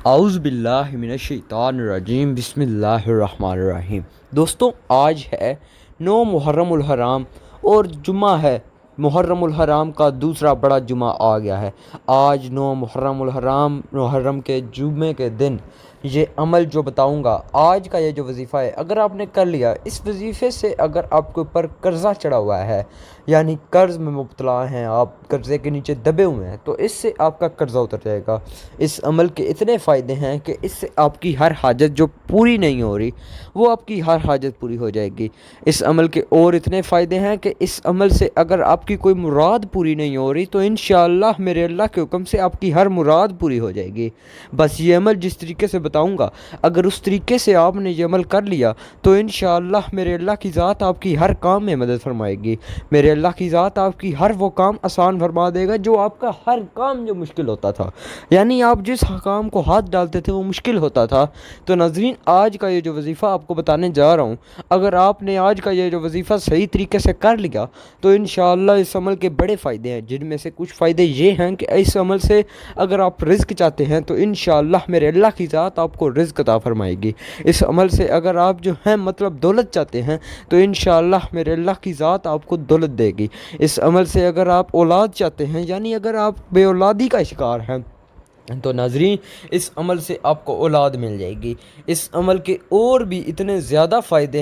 اعوذ باللہ من الشیطان الرجیم بسم اللہ الرحمن الرحیم۔ دوستوں، آج ہے 9 محرم الحرام اور جمعہ ہے۔ محرم الحرام کا دوسرا بڑا جمعہ آ گیا ہے۔ آج 9 محرم الحرام، محرم کے جمعے کے دن یہ عمل جو بتاؤں گا، آج کا یہ جو وظیفہ ہے، اگر آپ نے کر لیا، اس وظیفے سے اگر آپ کے اوپر قرضہ چڑھا ہوا ہے، یعنی قرض میں مبتلا ہیں، آپ قرضے کے نیچے دبے ہوئے ہیں، تو اس سے آپ کا قرضہ اتر جائے گا۔ اس عمل کے اتنے فائدے ہیں کہ اس سے آپ کی ہر حاجت جو پوری نہیں ہو رہی، وہ آپ کی ہر حاجت پوری ہو جائے گی۔ اس عمل کے اور اتنے فائدے ہیں کہ اس عمل سے اگر آپ کی کوئی مراد پوری نہیں ہو رہی، تو انشاءاللہ میرے اللہ کے حکم سے آپ کی ہر مراد پوری ہو جائے گی۔ بس یہ عمل جس طریقے سے بتاؤں گا، اگر اس طریقے سے آپ نے یہ عمل کر لیا، تو انشاءاللہ میرے اللہ کی ذات آپ کی ہر کام میں مدد فرمائے گی۔ میرے اللہ کی ذات آپ کی ہر وہ کام آسان فرما دے گا جو آپ کا ہر کام جو مشکل ہوتا تھا، یعنی آپ جس کام کو ہاتھ ڈالتے تھے وہ مشکل ہوتا تھا۔ تو ناظرین، آج کا یہ جو وظیفہ آپ کو بتانے جا رہا ہوں، اگر آپ نے آج کا یہ جو وظیفہ صحیح طریقے سے کر لیا، تو انشاءاللہ اس عمل کے بڑے فائدے ہیں، جن میں سے کچھ فائدے یہ ہیں کہ اس عمل سے اگر آپ رزق چاہتے ہیں تو انشاءاللہ میرے اللہ کی ذات آپ کو رزق عطا فرمائے گی۔ اس عمل سے اگر آپ جو ہیں دولت چاہتے ہیں، تو انشاءاللہ میرے اللہ کی ذات آپ کو دولت دے گی۔ اس عمل سے اگر آپ اولاد چاہتے ہیں، یعنی اگر آپ بے اولادی کا شکار ہیں، تو ناظرین اس عمل سے آپ کو اولاد مل جائے گی۔ اس عمل کے اور بھی اتنے زیادہ فائدے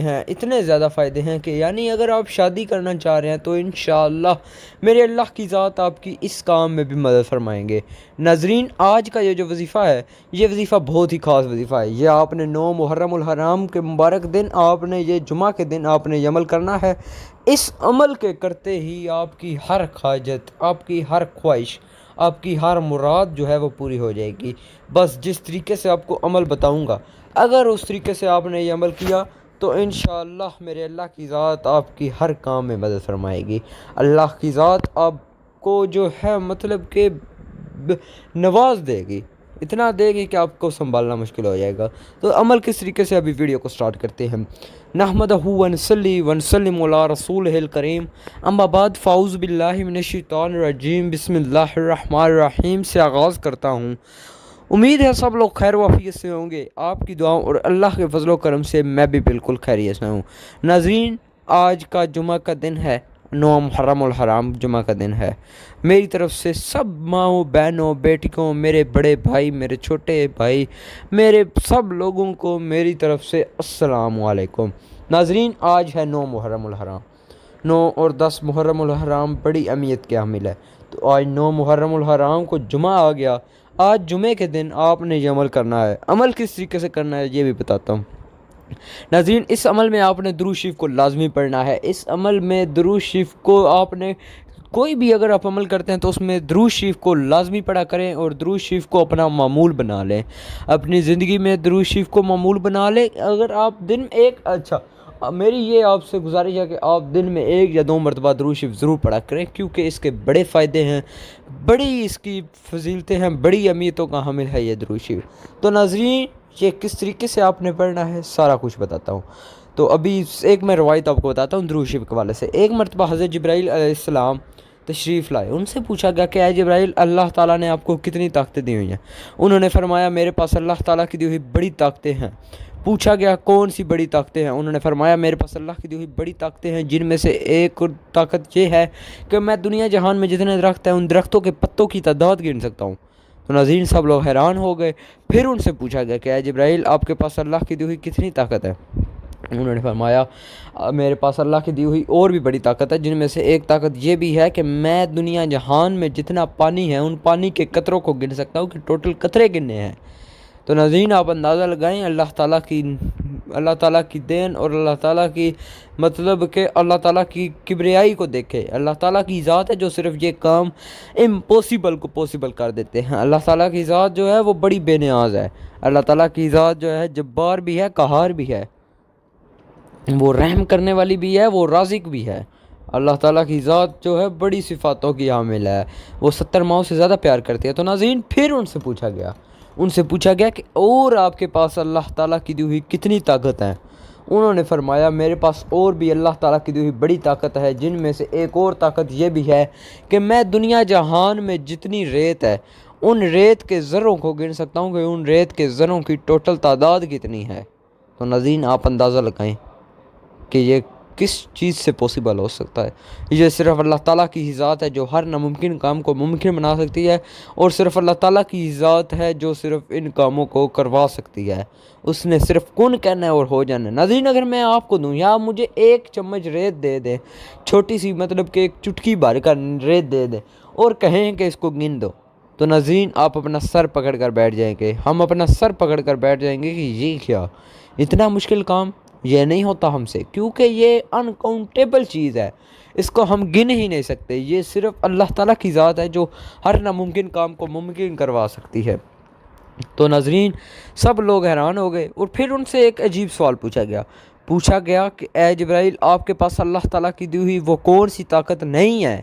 ہیں کہ یعنی اگر آپ شادی کرنا چاہ رہے ہیں، تو انشاءاللہ میرے اللہ کی ذات آپ کی اس کام میں بھی مدد فرمائیں گے۔ ناظرین، آج کا یہ جو وظیفہ ہے، یہ وظیفہ بہت ہی خاص وظیفہ ہے۔ یہ آپ نے 9 محرم الحرام کے مبارک دن، آپ نے یہ جمعہ کے دن آپ نے یہ عمل کرنا ہے۔ اس عمل کے کرتے ہی آپ کی ہر حاجت، آپ کی ہر خواہش، آپ کی ہر مراد جو ہے وہ پوری ہو جائے گی۔ بس جس طریقے سے آپ کو عمل بتاؤں گا، اگر اس طریقے سے آپ نے یہ عمل کیا، تو انشاءاللہ میرے اللہ کی ذات آپ کی ہر کام میں مدد فرمائے گی۔ اللہ کی ذات آپ کو جو ہے کہ نواز دے گی، اتنا دے گی کہ آپ کو سنبھالنا مشکل ہو جائے گا۔ تو عمل کس طریقے سے ابھی ویڈیو کو سٹارٹ کرتے ہیں۔ نحمدہ ونصلی ونسلم علی رسولہ الکریم، اما بعد، فاعوذ باللہ من الشیطان الرجیم، بسم اللہ الرحمن الرحیم سے آغاز کرتا ہوں۔ امید ہے سب لوگ خیر و عافیت سے ہوں گے۔ آپ کی دعاؤں اور اللہ کے فضل و کرم سے میں بھی بالکل خیریت سے ہوں۔ ناظرین، آج کا جمعہ کا دن ہے، 9 محرم الحرام جمعہ کا دن ہے۔ میری طرف سے سب ماؤں، بہنوں، بیٹیوں، میرے بڑے بھائی، میرے چھوٹے بھائی، میرے سب لوگوں کو میری طرف سے السلام علیکم۔ ناظرین، آج ہے 9 محرم الحرام۔ 9 اور 10 محرم الحرام بڑی اہمیت کے حامل ہے۔ تو آج 9 محرم الحرام کو جمعہ آ گیا۔ آج جمعے کے دن آپ نے یہ عمل کرنا ہے۔ عمل کس طریقے سے کرنا ہے یہ بھی بتاتا ہوں۔ ناظرین، اس عمل میں آپ نے درود شریف کو لازمی پڑھنا ہے۔ اس عمل میں درود شریف کو آپ نے کوئی بھی اگر آپ عمل کرتے ہیں تو اس میں درود شریف کو لازمی پڑھا کریں، اور درود شریف کو اپنا معمول بنا لیں۔ اپنی زندگی میں درود شریف کو معمول بنا لیں۔ اگر آپ دن میں میری یہ آپ سے گزارش ہے کہ آپ دن میں 1 یا 2 مرتبہ درود شریف ضرور پڑھا کریں، کیونکہ اس کے بڑے فائدے ہیں، بڑی اس کی فضیلتیں ہیں، بڑی اہمیتوں کا حامل ہے یہ درود شریف۔ تو ناظرین، یہ کس طریقے سے آپ نے پڑھنا ہے سارا کچھ بتاتا ہوں۔ تو ابھی ایک میں روایت آپ کو بتاتا ہوں درود شریف کے حوالے سے۔ ایک مرتبہ حضرت جبرائیل علیہ السلام تشریف لائے۔ ان سے پوچھا گیا کہ اے جبرائیل، اللہ تعالیٰ نے آپ کو کتنی طاقتیں دی ہوئی ہیں؟ انہوں نے فرمایا، میرے پاس اللہ تعالیٰ کی دی ہوئی بڑی طاقتیں ہیں۔ پوچھا گیا کون سی بڑی طاقتیں ہیں؟ انہوں نے فرمایا، میرے پاس اللہ کی دی ہوئی بڑی طاقتیں ہیں، جن میں سے ایک طاقت یہ ہے کہ میں دنیا جہان میں جتنے درخت ہیں، ان درختوں کے پتوں کی تعداد گن سکتا ہوں۔ تو ناظرین، سب لوگ حیران ہو گئے۔ پھر ان سے پوچھا گیا کہ اے جبرائیل، آپ کے پاس اللہ کی دی ہوئی کتنی طاقت ہے؟ انہوں نے فرمایا، میرے پاس اللہ کی دی ہوئی اور بھی بڑی طاقت ہے، جن میں سے ایک طاقت یہ بھی ہے کہ میں دنیا جہان میں جتنا پانی ہے، ان پانی کے قطروں کو گن سکتا ہوں کہ ٹوٹل قطرے گننے ہیں۔ تو ناظرین، آپ اندازہ لگائیں اللہ تعالیٰ کی دین اور اللہ تعالیٰ کی کہ اللہ تعالیٰ کی کبریائی کو دیکھے۔ اللہ تعالیٰ کی ذات ہے جو صرف یہ کام امپوسیبل کو پوسیبل کر دیتے ہیں۔ اللہ تعالیٰ کی ذات جو ہے وہ بڑی بے نیاز ہے۔ اللہ تعالیٰ کی ذات جو ہے جبار بھی ہے، قہار بھی ہے، وہ رحم کرنے والی بھی ہے، وہ رازق بھی ہے۔ اللہ تعالیٰ کی ذات جو ہے بڑی صفاتوں کی حامل ہے، وہ 70 ماؤں سے زیادہ پیار کرتی ہے۔ تو ناظرین، پھر ان سے پوچھا گیا کہ اور آپ کے پاس اللہ تعالیٰ کی دی ہوئی کتنی طاقت ہے؟ انہوں نے فرمایا، میرے پاس اور بھی اللہ تعالیٰ کی دی ہوئی بڑی طاقت ہے، جن میں سے ایک اور طاقت یہ بھی ہے کہ میں دنیا جہان میں جتنی ریت ہے، ان ریت کے ذروں کو گن سکتا ہوں کہ ان ریت کے ذروں کی ٹوٹل تعداد کتنی ہے۔ تو ناظرین آپ اندازہ لگائیں کہ یہ کس چیز سے پاسبل ہو سکتا ہے۔ یہ صرف اللہ تعالیٰ کی ہی ذات ہے جو ہر ناممکن کام کو ممکن بنا سکتی ہے، اور صرف اللہ تعالیٰ کی ہی ذات ہے جو صرف ان کاموں کو کروا سکتی ہے۔ اس نے صرف کن کہنا ہے اور ہو جانا ہے۔ ناظرین اگر میں آپ کو دوں یا آپ مجھے ایک چمچ ریت دے دیں، چھوٹی سی مطلب کہ ایک چٹکی بھر کر ریت دے دیں اور کہیں کہ اس کو گن دو، تو ناظرین آپ اپنا سر پکڑ کر بیٹھ جائیں گے، ہم اپنا سر پکڑ کر بیٹھ جائیں گے کہ یہ کیا اتنا مشکل کام، یہ نہیں ہوتا ہم سے، کیونکہ یہ انکاؤنٹیبل چیز ہے، اس کو ہم گن ہی نہیں سکتے۔ یہ صرف اللہ تعالیٰ کی ذات ہے جو ہر ناممکن کام کو ممکن کروا سکتی ہے۔ تو ناظرین سب لوگ حیران ہو گئے، اور پھر ان سے ایک عجیب سوال پوچھا گیا کہ اے جبرائیل، آپ کے پاس اللہ تعالیٰ کی دی ہوئی وہ کون سی طاقت نہیں ہے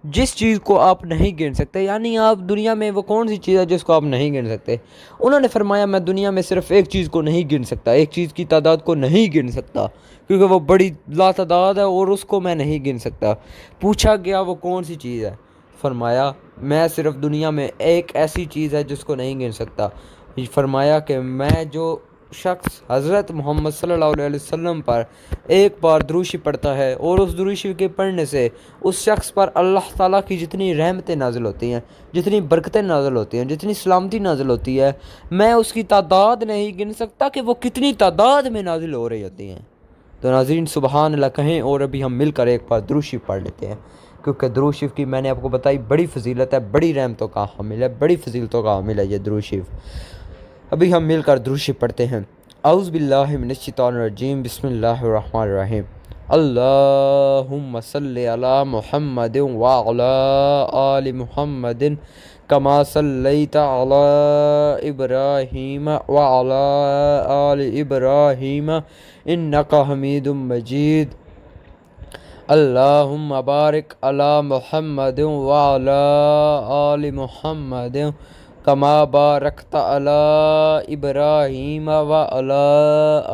جس چیز کو آپ نہیں گن سکتے؟ یعنی آپ دنیا میں وہ کون سی چیز ہے جس کو آپ نہیں گن سکتے؟ انہوں نے فرمایا میں دنیا میں صرف ایک چیز کو نہیں گن سکتا، ایک چیز کی تعداد کو نہیں گن سکتا، کیونکہ وہ بڑی لاتعداد ہے اور اس کو میں نہیں گن سکتا۔ پوچھا گیا وہ کون سی چیز ہے؟ فرمایا میں صرف دنیا میں ایک ایسی چیز ہے جس کو نہیں گن سکتا۔ فرمایا کہ میں جو شخص حضرت محمد صلی اللہ علیہ وسلم پر ایک بار دروشی پڑھتا ہے اور اس دروشی کے پڑھنے سے اس شخص پر اللہ تعالیٰ کی جتنی رحمتیں نازل ہوتی ہیں، جتنی برکتیں نازل ہوتی ہیں، جتنی سلامتی نازل ہوتی ہے، میں اس کی تعداد نہیں گن سکتا کہ وہ کتنی تعداد میں نازل ہو رہی ہوتی ہیں۔ تو ناظرین سبحان اللہ کہیں، اور ابھی ہم مل کر ایک بار دروشی پڑھ لیتے ہیں، کیونکہ درود شریف کی میں نے آپ کو بتائی بڑی فضیلت ہے، بڑی رحمتوں کا حامل ہے، بڑی فضیلتوں کا حامل ہے یہ درود شریف۔ ابھی ہم مل کر درود شریف پڑھتے ہیں۔ اعوذ باللہ من الشیطان الرجیم، بسم اللہ الرحمن الرحیم۔ اللہم صلی علی محمد وعلی آل محمد کما صلیت علی ابراہیم وعلی آل ابراہیم انکا حمید مجید۔ اللہم بارک علی محمد وعلی آل محمد کما بارکت علی ابراہیم وعلی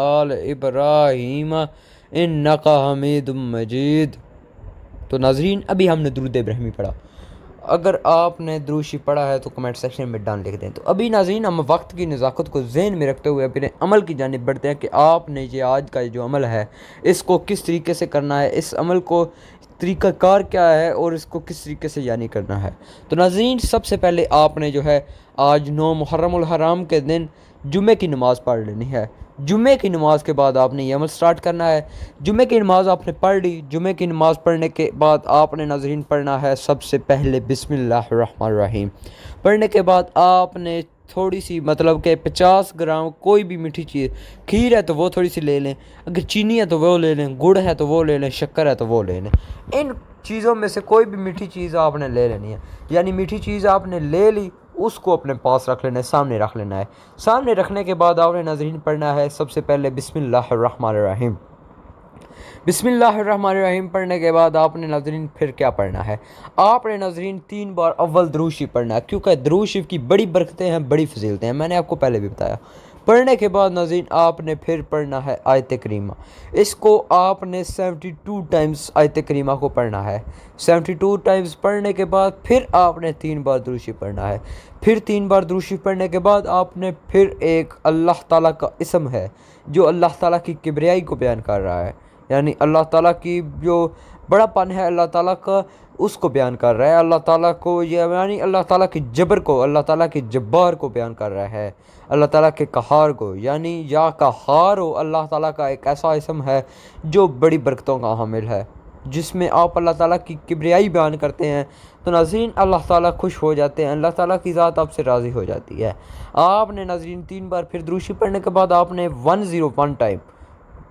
آل ابراہیم انکا حمید مجید۔ تو ناظرین ابھی ہم نے درود ابراہیمی پڑھا، اگر آپ نے درود شریف پڑھا ہے تو کمنٹ سیکشن میں ڈان لکھ دیں۔ تو ابھی ناظرین ہم وقت کی نزاکت کو ذہن میں رکھتے ہوئے اپنے عمل کی جانب بڑھتے ہیں کہ آپ نے یہ آج کا جو عمل ہے اس کو کس طریقے سے کرنا ہے، اس عمل کو طریقہ کار کیا ہے اور اس کو کس طریقے سے یعنی کرنا ہے۔ تو ناظرین سب سے پہلے آپ نے جو ہے آج 9 محرم الحرام کے دن جمعے کی نماز پڑھ لینی ہے۔ جمعے کی نماز کے بعد آپ نے یہ عمل سٹارٹ کرنا ہے۔ جمعے کی نماز آپ نے پڑھ لی، جمعے کی نماز پڑھنے کے بعد آپ نے ناظرین پڑھنا ہے سب سے پہلے بسم اللہ الرحمن الرحیم۔ پڑھنے کے بعد آپ نے تھوڑی سی مطلب کہ 50 گرام کوئی بھی میٹھی چیز، کھیر ہے تو وہ تھوڑی سی لے لیں، اگر چینی ہے تو وہ لے لیں، گڑ ہے تو وہ لے لیں، شکر ہے تو وہ لے لیں۔ ان چیزوں میں سے کوئی بھی میٹھی چیز آپ نے لے لینی ہے، یعنی میٹھی چیز آپ نے لے لی، اس کو اپنے پاس رکھ لینا ہے، سامنے رکھ لینا ہے۔ سامنے رکھنے کے بعد آپ نے ناظرین پڑھنا ہے سب سے پہلے بسم اللہ الرحمن الرحیم۔ بسم اللہ الرحمن الرحیم پڑھنے کے بعد آپ نے ناظرین پھر کیا پڑھنا ہے؟ آپ نے ناظرین 3 بار اول درود شریف پڑھنا ہے، کیونکہ درود شریف کی بڑی برکتیں ہیں، بڑی فضیلتیں ہیں، میں نے آپ کو پہلے بھی بتایا۔ پڑھنے کے بعد ناظرین آپ نے پھر پڑھنا ہے آیت کریمہ، اس کو آپ نے 72 ٹائمز آیت کریمہ کو پڑھنا ہے۔ 72 ٹائمز پڑھنے کے بعد پھر آپ نے 3 بار درود شریف پڑھنا ہے۔ پھر 3 بار درود شریف پڑھنے کے بعد آپ نے پھر ایک اللہ تعالیٰ کا اسم ہے جو اللہ تعالیٰ کی کبریائی کو بیان کر رہا ہے، یعنی اللہ تعالیٰ کی جو بڑا پن ہے اللہ تعالیٰ کا، اس کو بیان کر رہا ہے۔ اللہ تعالیٰ کو یعنی اللہ تعالیٰ کی جبر کو، اللہ تعالیٰ کی جبار کو بیان کر رہا ہے، اللہ تعالیٰ کے قہار کو، یعنی یا قہار ہو اللہ تعالیٰ کا ایک ایسا اسم ہے جو بڑی برکتوں کا حامل ہے، جس میں آپ اللہ تعالیٰ کی کبریائی بیان کرتے ہیں تو ناظرین اللہ تعالیٰ خوش ہو جاتے ہیں، اللہ تعالیٰ کی ذات آپ سے راضی ہو جاتی ہے۔ آپ نے ناظرین 3 بار پھر درود شریف پڑھنے کے بعد آپ نے 101 ٹائم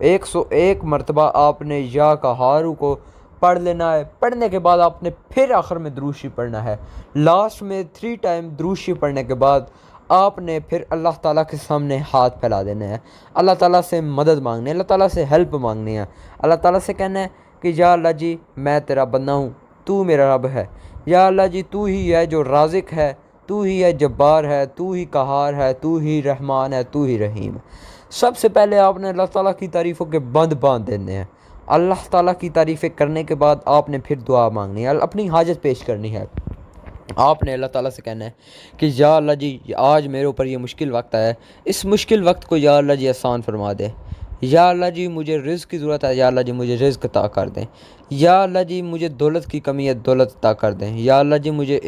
101 مرتبہ آپ نے یا قہارو کو پڑھ لینا ہے۔ پڑھنے کے بعد آپ نے پھر آخر میں درود شریف پڑھنا ہے۔ لاسٹ میں 3 ٹائم درود شریف پڑھنے کے بعد آپ نے پھر اللہ تعالیٰ کے سامنے ہاتھ پھیلا دینے ہیں، اللہ تعالیٰ سے مدد مانگنی ہے، اللہ تعالیٰ سے ہیلپ مانگنی ہے، اللہ تعالیٰ سے کہنا ہے کہ یا اللہ جی میں تیرا بندہ ہوں، تو میرا رب ہے، یا اللہ جی تو ہی ہے جو رازق ہے، تو ہی ہے جبار ہے، تو ہی قہار ہے، تو ہی رحمان ہے، تو ہی رحیم۔ سب سے پہلے آپ نے اللہ تعالیٰ کی تعریفوں کے بند باندھ دینے ہیں۔ اللہ تعالیٰ کی تعریفیں کرنے کے بعد آپ نے پھر دعا مانگنی ہے، اپنی حاجت پیش کرنی ہے۔ آپ نے اللہ تعالیٰ سے کہنا ہے کہ یا اللہ جی آج میرے اوپر یہ مشکل وقت آیا ہے، اس مشکل وقت کو یا اللہ جی آسان فرما دیں، یا اللہ جی مجھے رزق کی ضرورت ہے، یا اللہ جی مجھے رزق عطا کر دیں، یا اللہ جی مجھے دولت کی کمی ہے دولت عطا کر دیں، یا اللہ جی مجھے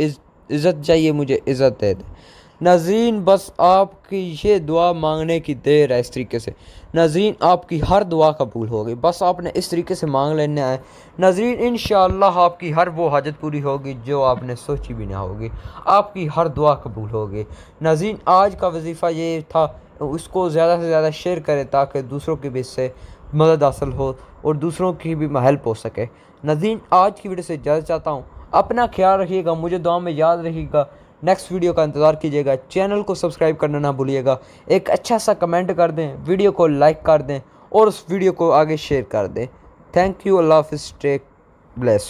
عزت چاہیے مجھے عزت دے دیں۔ ناظرین بس آپ کی یہ دعا مانگنے کی دیر ہے، اس طریقے سے ناظرین آپ کی ہر دعا قبول ہوگی، بس آپ نے اس طریقے سے مانگ لینا ہے ناظرین، انشاءاللہ آپ کی ہر وہ حاجت پوری ہوگی جو آپ نے سوچی بھی نہ ہوگی، آپ کی ہر دعا قبول ہوگی۔ ناظرین آج کا وظیفہ یہ تھا، اس کو زیادہ سے زیادہ شیئر کریں تاکہ دوسروں کی بھی اس سے مدد حاصل ہو اور دوسروں کی بھی ہیلپ ہو سکے۔ ناظرین آج کی ویڈیو سے اجازت چاہتا ہوں، اپنا خیال رکھیے گا، مجھے دعا میں یاد رکھیے گا، نیکسٹ ویڈیو کا انتظار کیجیے گا، چینل کو سبسکرائب کرنا نہ بھولیے گا، ایک اچھا سا کمنٹ کر دیں، ویڈیو کو لائک کر دیں اور اس ویڈیو کو آگے شیئر کر دیں۔ تھینک یو، اللہ حافظ، ٹیک بلیس۔